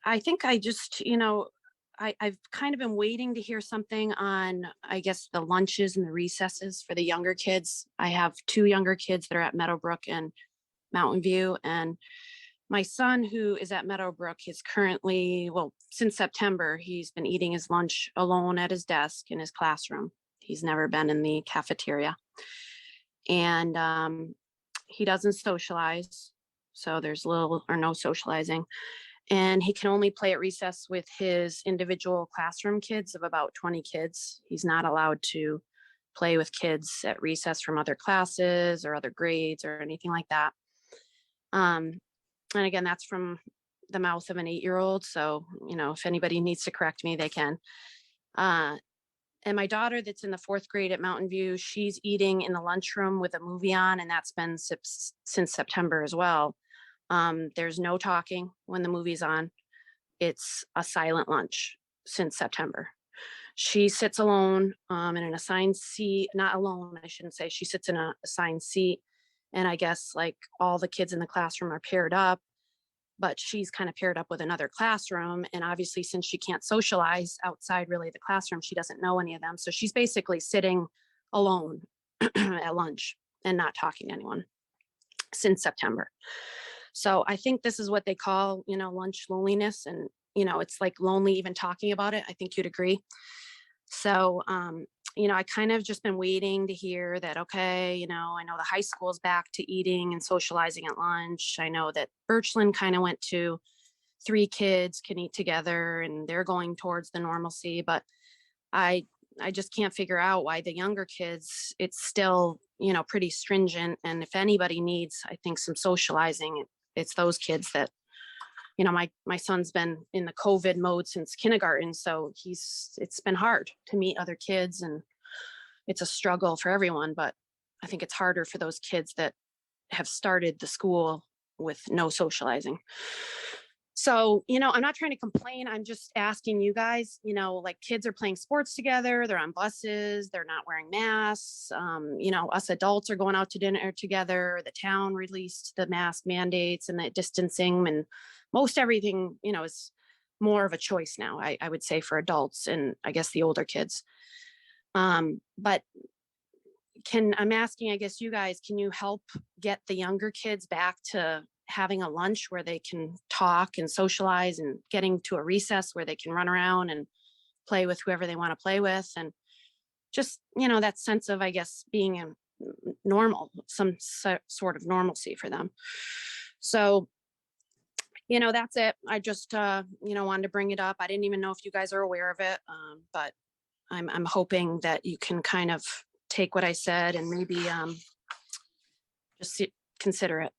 I think I just, I've kind of been waiting to hear something on, I guess, the lunches and the recesses for the younger kids. I have two younger kids that are at Meadowbrook and Mountain View. And my son, who is at Meadowbrook, is currently, well, since September, he's been eating his lunch alone at his desk in his classroom. He's never been in the cafeteria. And he doesn't socialize. So there's little or no socializing. And he can only play at recess with his individual classroom kids of about 20 kids. He's not allowed to play with kids at recess from other classes or other grades or anything like that. Um, and again, that's from the mouth of an 8-year-old. So, if anybody needs to correct me, they can. Uh, and my daughter that's in the 4th grade at Mountain View, she's eating in the lunchroom with a movie on, and that's been since September as well. There's no talking when the movie's on. It's a silent lunch since September. She sits alone in an assigned seat, not alone, I shouldn't say. She sits in a assigned seat. And I guess like all the kids in the classroom are paired up, but she's kind of paired up with another classroom. And obviously, since she can't socialize outside really the classroom, she doesn't know any of them. So she's basically sitting alone at lunch and not talking to anyone since September. So I think this is what they call, lunch loneliness. And, it's like lonely even talking about it. I think you'd agree. So, I kind of just been waiting to hear that, okay, I know the high school's back to eating and socializing at lunch. I know that Birchland kind of went to 3 kids can eat together and they're going towards the normalcy. But I, I just can't figure out why the younger kids, it's still, pretty stringent. And if anybody needs, I think, some socializing, it's those kids that, my son's been in the COVID mode since kindergarten. So it's been hard to meet other kids, and it's a struggle for everyone. But I think it's harder for those kids that have started the school with no socializing. So, I'm not trying to complain. I'm just asking you guys, like kids are playing sports together. They're on buses. They're not wearing masks. Us adults are going out to dinner together. The town released the mask mandates and the distancing, and most everything, is more of a choice now, I would say, for adults and I guess the older kids. But I'm asking, I guess, you guys, can you help get the younger kids back to having a lunch where they can talk and socialize, and getting to a recess where they can run around and play with whoever they want to play with, and just, that sense of, I guess, being a normal, some sort of normalcy for them. So, that's it. I just, wanted to bring it up. I didn't even know if you guys are aware of it. But I'm hoping that you can kind of take what I said and maybe, just consider it.